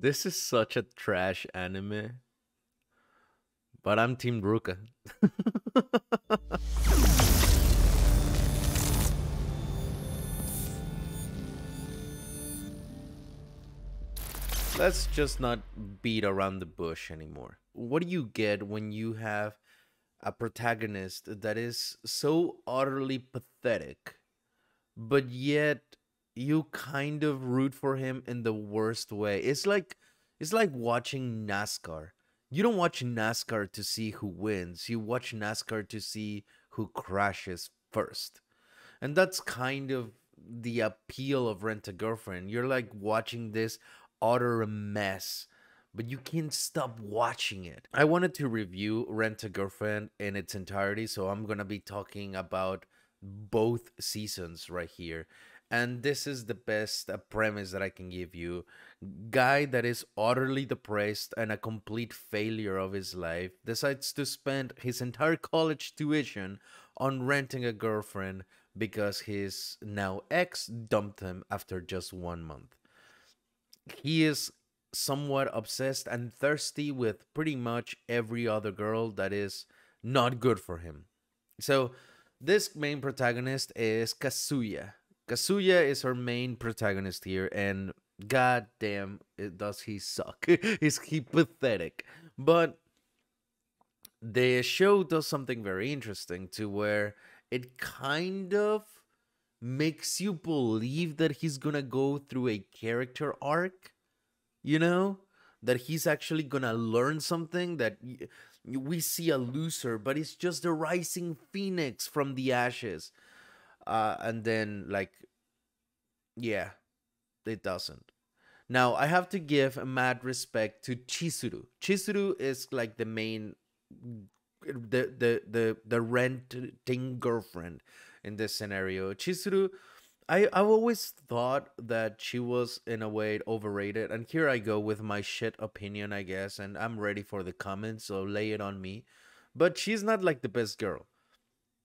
This is such a trash anime, but I'm Team Ruka. Let's just not beat around the bush anymore. What do you get when you have a protagonist that is so utterly pathetic, but yet you kind of root for him in the worst way? It's like watching NASCAR. You don't watch NASCAR to see who wins. You watch NASCAR to see who crashes first. And that's kind of the appeal of Rent a Girlfriend. You're like watching this utter mess, but you can't stop watching it. I wanted to review Rent a Girlfriend in its entirety, so I'm gonna be talking about both seasons right here. And this is the best premise that I can give you. Guy that is utterly depressed and a complete failure of his life decides to spend his entire college tuition on renting a girlfriend because his now ex dumped him after just 1 month. He is somewhat obsessed and thirsty with pretty much every other girl that is not good for him. So, this main protagonist is Kazuya. Kazuya is our main protagonist here, and god damn, does he suck. Is he pathetic? But the show does something very interesting to where it kind of makes you believe that he's gonna go through a character arc, you know, that he's actually gonna learn something, that we see a loser but he's just a rising phoenix from the ashes. And then, like, yeah, it doesn't. Now I have to give mad respect to Chizuru is like the main, the renting girlfriend in this scenario. Chizuru, I've always thought that she was in a way overrated, and here I go with my shit opinion, I guess, and I'm ready for the comments, so lay it on me. But she's not like the best girl.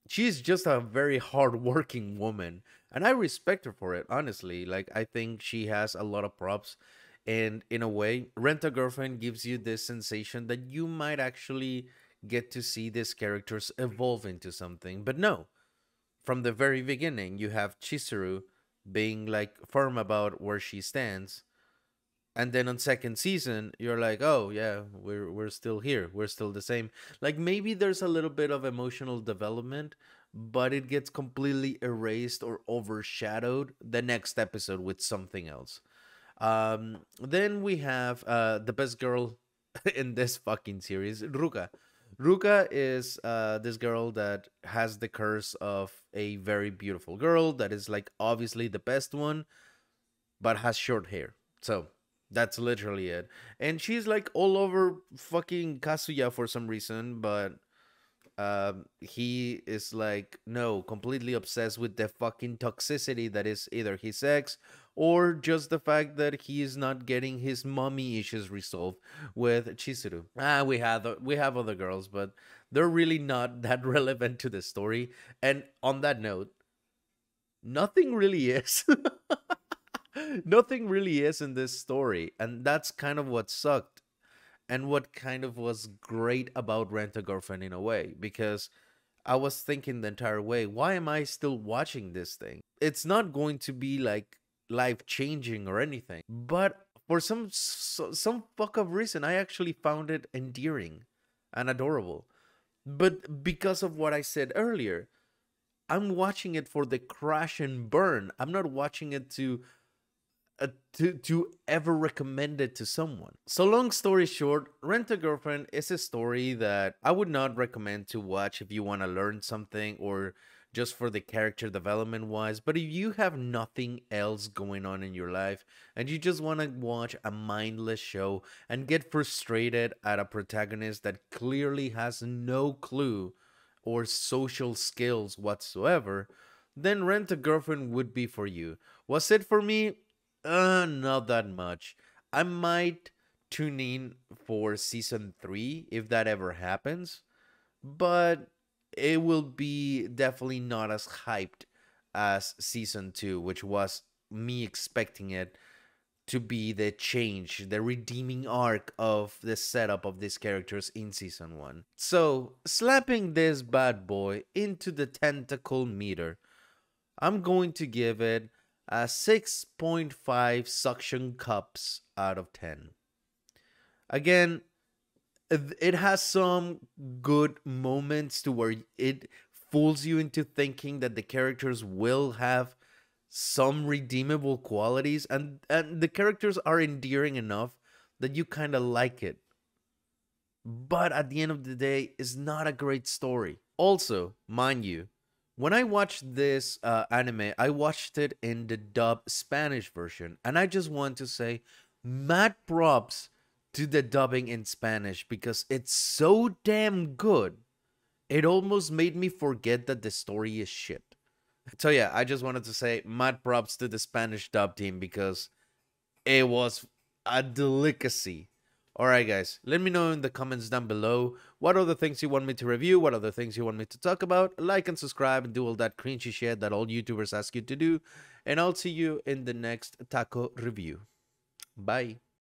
She's just a very hardworking woman, and I respect her for it, honestly. Like, I think she has a lot of props, and in a way, Rent a Girlfriend gives you this sensation that you might actually get to see these characters evolve into something. But no, from the very beginning, you have Chizuru being like firm about where she stands, and then on second season, you're like, oh yeah, we're still here, we're still the same. Like, maybe there's a little bit of emotional development, but it gets completely erased or overshadowed the next episode with something else. Then we have the best girl in this fucking series, Ruka. Ruka is this girl that has the curse of a very beautiful girl that is like obviously the best one, but has short hair. So that's literally it. And she's like all over fucking Kazuya for some reason, but he is like, no, completely obsessed with the fucking toxicity that is either his ex or just the fact that he is not getting his mommy issues resolved with Chizuru. We have other girls, but they're really not that relevant to the story. And on that note, nothing really is. Nothing really is in this story, and that's kind of what sucked, and what kind of was great about Rent a Girlfriend in a way, because I was thinking the entire way, why am I still watching this thing? It's not going to be like life changing or anything, but for some fuck of reason, I actually found it endearing and adorable. But because of what I said earlier, I'm watching it for the crash and burn. I'm not watching it to ever recommend it to someone. So long story short, Rent a Girlfriend is a story that I would not recommend to watch if you want to learn something or just for the character development wise. But if you have nothing else going on in your life and you just want to watch a mindless show and get frustrated at a protagonist that clearly has no clue or social skills whatsoever, then Rent a Girlfriend would be for you. Was it for me? Not that much. I might tune in for season 3 if that ever happens, but it will be definitely not as hyped as season 2, which was me expecting it to be the change, the redeeming arc of the setup of these characters in season 1. So, slapping this bad boy into the tentacle meter, I'm going to give it a 6.5 suction cups out of 10. Again, it has some good moments to where it fools you into thinking that the characters will have some redeemable qualities, and the characters are endearing enough that you kind of like it. But at the end of the day, it's not a great story. Also, mind you, when I watched this anime, I watched it in the dub Spanish version, and I just want to say mad props to the dubbing in Spanish because it's so damn good. It almost made me forget that the story is shit. So yeah, I just wanted to say mad props to the Spanish dub team because it was a delicacy. Alright guys, let me know in the comments down below what other things you want me to review, what other things you want me to talk about. Like and subscribe and do all that cringy shit that all YouTubers ask you to do. And I'll see you in the next Tako review. Bye.